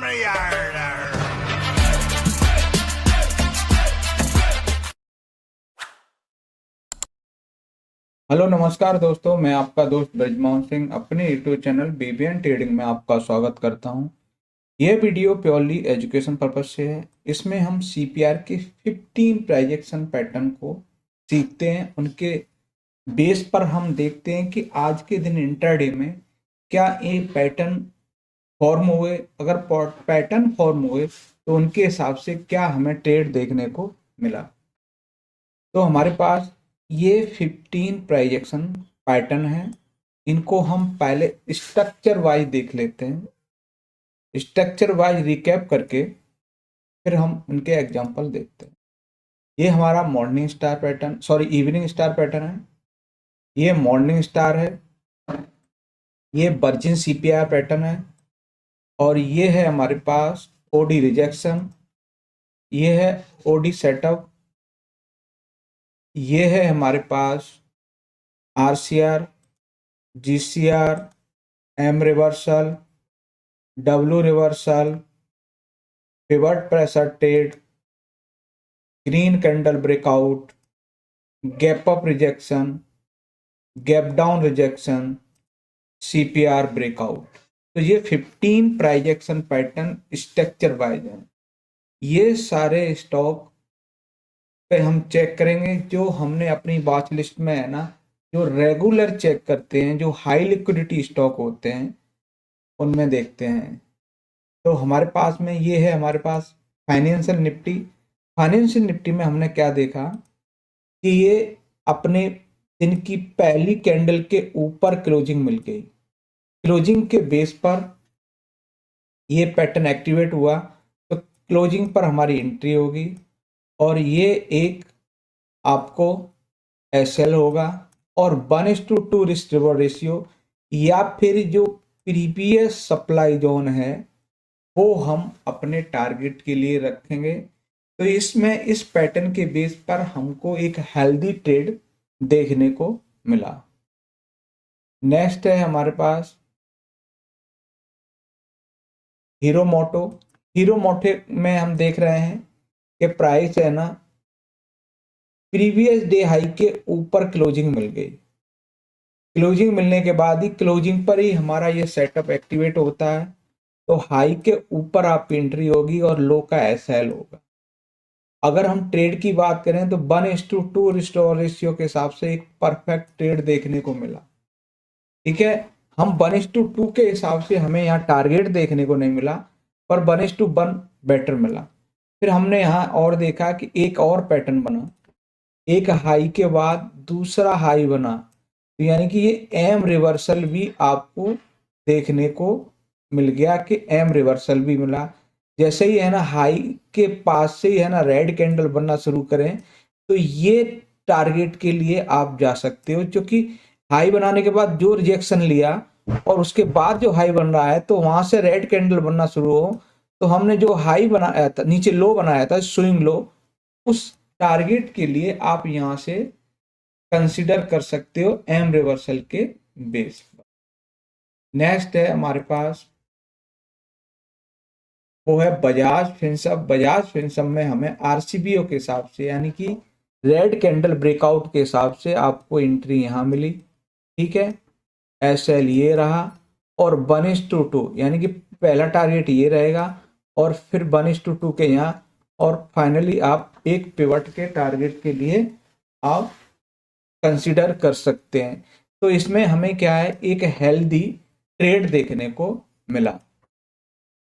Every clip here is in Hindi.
हेलो नमस्कार दोस्तों, मैं आपका दोस्त ब्रजमोहन सिंह अपने यूट्यूब चैनल बीबीएन ट्रेडिंग में आपका स्वागत करता हूं। यह वीडियो प्योरली एजुकेशन पर्पज से है। इसमें हम सीपीआर के 15 प्राइजेक्शन पैटर्न को सीखते हैं। उनके बेस पर हम देखते हैं कि आज के दिन इंट्राडे में क्या ये पैटर्न फॉर्म हुए। अगर पैटर्न फॉर्म हुए तो उनके हिसाब से क्या हमें ट्रेड देखने को मिला। तो हमारे पास ये 15 प्राइजेक्शन पैटर्न है। इनको हम पहले स्ट्रक्चर वाइज देख लेते हैं। स्ट्रक्चर वाइज रिकैप करके फिर हम उनके एग्जांपल देखते हैं। ये हमारा morning star pattern, sorry evening star pattern है। ये मॉर्निंग स्टार है। ये वर्जिन सीपीआर पैटर्न है। और ये है हमारे पास ओडी रिजेक्शन। ये है ओडी सेटअप। ये है हमारे पास RCR, GCR, M reversal, W reversal, pivot pressure trade, green candle breakout, gap up rejection, gap down rejection, CPR breakout. तो ये 15 प्राइजेक्शन पैटर्न स्ट्रक्चर वाइज हैं। ये सारे स्टॉक पे हम चेक करेंगे जो हमने अपनी वॉच लिस्ट में है ना, जो रेगुलर चेक करते हैं, जो हाई लिक्विडिटी स्टॉक होते हैं उनमें देखते हैं। तो हमारे पास में ये है हमारे पास फाइनेंशियल निफ्टी। फाइनेंशियल निफ्टी में हमने क्या देखा कि ये अपने दिन की पहली कैंडल के ऊपर क्लोजिंग मिल गई। क्लोजिंग के बेस पर ये पैटर्न एक्टिवेट हुआ तो क्लोजिंग पर हमारी एंट्री होगी और ये एक आपको एसएल होगा और 1:2 रिस्क रिवॉर्ड रेशियो या फिर जो प्रीवियस सप्लाई जोन है वो हम अपने टारगेट के लिए रखेंगे। तो इसमें इस पैटर्न के बेस पर हमको एक हेल्दी ट्रेड देखने को मिला। नेक्स्ट है हमारे पास हीरो मोटो। हीरो मोटो में हम देख रहे हैं कि प्राइस है ना प्रीवियस डे हाई के ऊपर क्लोजिंग मिल गई। क्लोजिंग मिलने के बाद ही क्लोजिंग पर ही हमारा ये सेटअप एक्टिवेट होता है। तो हाई के ऊपर आपकी एंट्री होगी और लो का एसएल होगा। अगर हम ट्रेड की बात करें तो 1:2 रिस्टोर रेशियो के हिसाब से एक परफेक्ट ट्रेड देखने को मिला। ठीक है, हम 1:2 के हिसाब से हमें यहाँ टारगेट देखने को नहीं मिला पर 1:1 बेटर मिला। फिर हमने यहाँ और देखा कि एक और पैटर्न बना, एक हाई के बाद दूसरा हाई बना। तो यानी कि ये एम रिवर्सल भी आपको देखने को मिल गया कि एम रिवर्सल भी मिला। जैसे ही है ना हाई के पास से ही है ना रेड कैंडल बनना शुरू करें तो ये टारगेट के लिए आप जा सकते हो, क्योंकि हाई बनाने के बाद जो रिजेक्शन लिया और उसके बाद जो हाई बन रहा है तो वहां से रेड कैंडल बनना शुरू हो तो हमने जो हाई बनाया था, नीचे लो बनाया था स्विंग लो, उस टारगेट के लिए आप यहां से कंसिडर कर सकते हो एम रिवर्सल के बेस पर। नेक्स्ट है हमारे पास वो है बजाज फिनसर्व। बजाज फिनसर्व में हमें आरसीबीओ के हिसाब से यानी कि रेड कैंडल ब्रेकआउट के हिसाब से आपको एंट्री यहां मिली। ठीक है, एसएल ये रहा और 1:2 यानी कि पहला टारगेट ये रहेगा और फिर 1:2 के यहाँ और फाइनली आप एक पिवट के टारगेट के लिए आप कंसिडर कर सकते हैं। तो इसमें हमें क्या है, एक हेल्दी ट्रेड देखने को मिला।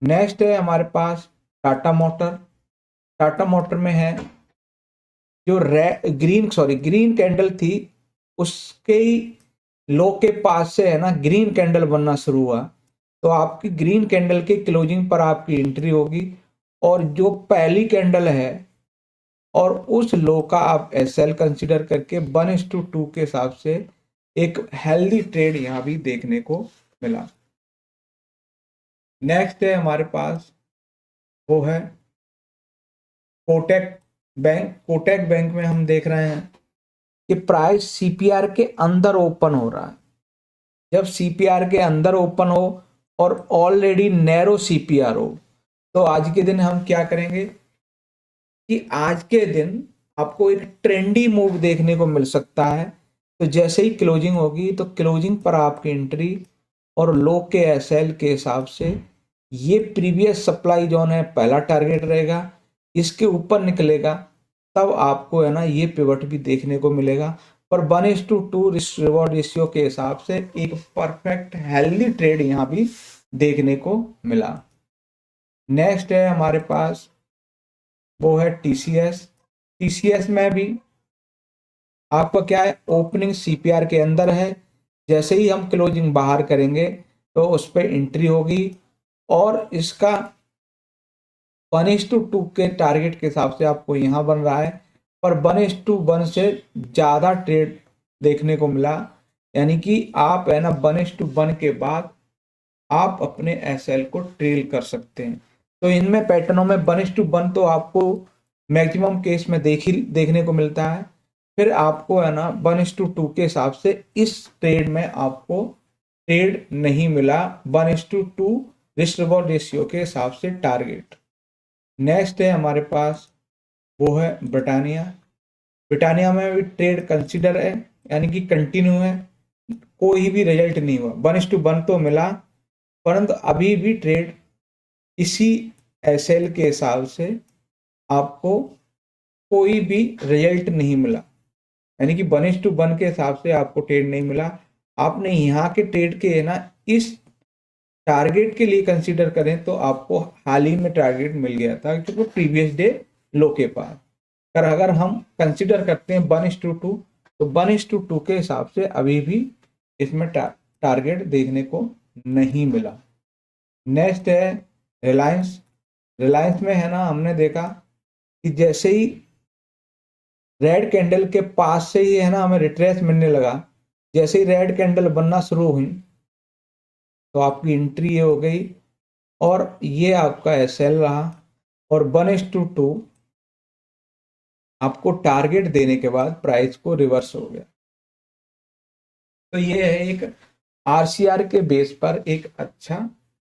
नेक्स्ट है हमारे पास टाटा मोटर। टाटा मोटर में है जो ग्रीन कैंडल थी उसके लो के पास से है ना ग्रीन कैंडल बनना शुरू हुआ तो आपकी ग्रीन कैंडल के क्लोजिंग पर आपकी एंट्री होगी और जो पहली कैंडल है और उस लो का आप एसएल कंसीडर करके 1:2 के हिसाब से एक हेल्दी ट्रेड यहां भी देखने को मिला। नेक्स्ट है हमारे पास वो है कोटक बैंक। कोटक बैंक में हम देख रहे हैं कि प्राइस सीपीआर के अंदर ओपन हो रहा है। जब सीपीआर के अंदर ओपन हो और ऑलरेडी नैरो सीपीआर हो तो आज के दिन हम क्या करेंगे कि आज के दिन आपको एक ट्रेंडी मूव देखने को मिल सकता है। तो जैसे ही क्लोजिंग होगी तो क्लोजिंग पर आपकी एंट्री और लो के एसएल के हिसाब से ये प्रीवियस सप्लाई जोन है, पहला टारगेट रहेगा। इसके ऊपर निकलेगा तब आपको है ना ये पिवट भी देखने को मिलेगा। पर 1:2 रिस्क रिवॉर्ड रेशियो के हिसाब से एक परफेक्ट हेल्दी ट्रेड यहाँ भी देखने को मिला। नेक्स्ट है हमारे पास वो है टीसीएस। टीसीएस में भी आपका क्या है, ओपनिंग सीपीआर के अंदर है। जैसे ही हम क्लोजिंग बाहर करेंगे तो उस पर एंट्री होगी और इसका 1:2 के टारगेट के हिसाब से आपको यहाँ बन रहा है। पर 1:1 से ज़्यादा ट्रेड देखने को मिला, यानी कि आप है ना 1:1 के बाद आप अपने एसएल को ट्रेल कर सकते हैं। तो इनमें पैटर्नों में 1:1 तो आपको मैक्सिमम केस में देखने को मिलता है। फिर आपको है ना 1:2 के हिसाब से इस ट्रेड में आपको ट्रेड नहीं मिला 1:2 रिस्क रिवॉर्ड रेशियो के हिसाब से टारगेट। नेक्स्ट है हमारे पास वो है ब्रिटानिया। ब्रिटानिया में भी ट्रेड कंसिडर है, यानी कि कंटिन्यू है, कोई भी रिजल्ट नहीं हुआ। 1:1 तो मिला परंतु अभी भी ट्रेड इसी एसएल के हिसाब से आपको कोई भी रिजल्ट नहीं मिला, यानी कि 1:1 के हिसाब से आपको ट्रेड नहीं मिला। आपने यहाँ के ट्रेड के है ना इस टारगेट के लिए कंसीडर करें तो आपको हाल ही में टारगेट मिल गया था क्योंकि प्रीवियस डे लो के पास। पर अगर हम कंसीडर करते हैं 1:2 तो 1:2 के हिसाब से अभी भी इसमें टारगेट देखने को नहीं मिला। नेक्स्ट है रिलायंस। रिलायंस में है ना हमने देखा कि जैसे ही रेड कैंडल के पास से ही है ना हमें रिट्रेस मिलने लगा, जैसे ही रेड कैंडल बनना शुरू हुई तो आपकी एंट्री हो गई और ये आपका एसएल रहा और 1:2 आपको टारगेट देने के बाद प्राइस को रिवर्स हो गया। तो ये है एक आरसीआर के बेस पर एक अच्छा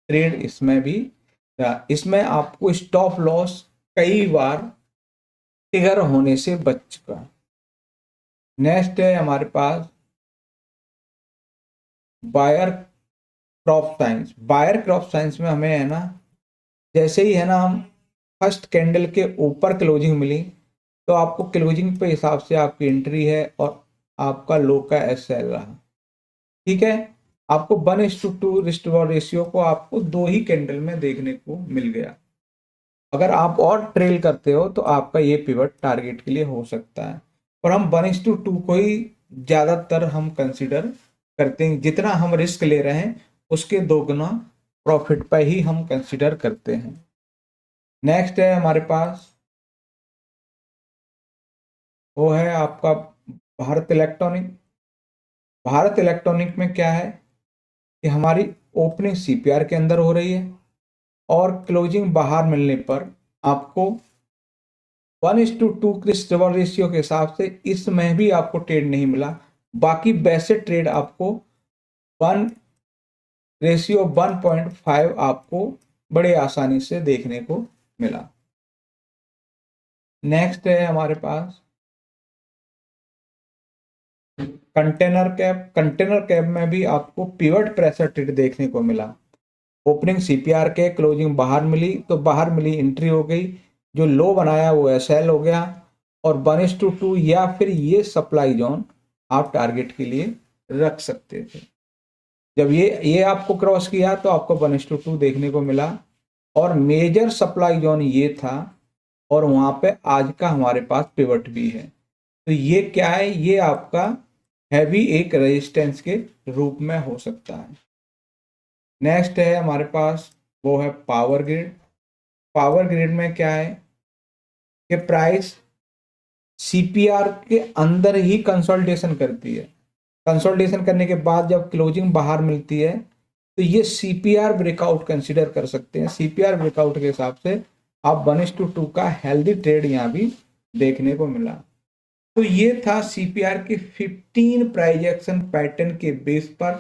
ट्रेड इसमें भी। इसमें आपको स्टॉप लॉस कई बार ट्रिगर होने से बच चुका। नेक्स्ट है हमारे पास Bayer Crop Science. Bayer Crop Science में हमें है ना जैसे ही है ना हम फर्स्ट कैंडल के ऊपर क्लोजिंग मिली तो आपको क्लोजिंग पे हिसाब से आपकी एंट्री है और आपका लो का एसएल रहा। ठीक है, आपको 1:2 रिस्क रिवॉर्ड रेशियो को आपको दो ही कैंडल में देखने को मिल गया। अगर आप और ट्रेल करते हो तो आपका ये पिवट टारगेट के लिए हो सकता है। पर हम 1:2 को ही ज़्यादातर हम कंसिडर करते हैं, जितना हम रिस्क ले रहे हैं उसके दोगुना प्रॉफिट पर ही हम कंसिडर करते हैं। नेक्स्ट है हमारे पास वो है आपका भारत इलेक्ट्रॉनिक। भारत इलेक्ट्रॉनिक में क्या है कि हमारी ओपनिंग सीपीआर के अंदर हो रही है और क्लोजिंग बाहर मिलने पर आपको 1:2 रिस्क रिवॉर्ड रेशियो के हिसाब से इसमें भी आपको ट्रेड नहीं मिला। बाकी वैसे ट्रेड आपको 1:1.5 आपको बड़े आसानी से देखने को मिला। नेक्स्ट है हमारे पास कंटेनर कैप। कंटेनर कैप में भी आपको पिवट प्रेशर ट्रेड देखने को मिला। ओपनिंग सीपीआर के क्लोजिंग बाहर मिली तो बाहर मिली एंट्री हो गई, जो लो बनाया वो एसएल हो गया और 1:2 या फिर ये सप्लाई जोन आप टारगेट के लिए रख सकते थे। जब ये आपको क्रॉस किया तो आपको 1:2 देखने को मिला और मेजर सप्लाई जोन ये था और वहां पे आज का हमारे पास पिवट भी है। तो ये क्या है, ये आपका हैवी एक रेजिस्टेंस के रूप में हो सकता है। नेक्स्ट है हमारे पास वो है पावर ग्रिड। पावर ग्रिड में क्या है कि प्राइस सीपीआर के अंदर ही कंसोलिडेशन करती है। कंसोलिडेशन करने के बाद जब क्लोजिंग बाहर मिलती है तो ये सीपीआर ब्रेकआउट कंसीडर कर सकते हैं। सीपीआर ब्रेकआउट के हिसाब से आप 1:2 का हेल्दी ट्रेड यहाँ भी देखने को मिला। तो ये था सीपीआर के 15 प्राइस एक्शन पैटर्न के बेस पर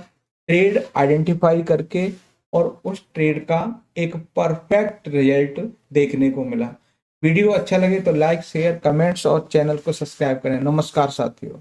ट्रेड आइडेंटिफाई करके और उस ट्रेड का एक परफेक्ट रिजल्ट देखने को मिला। वीडियो अच्छा लगे तो लाइक शेयर कमेंट्स और चैनल को सब्सक्राइब करें। नमस्कार साथियों।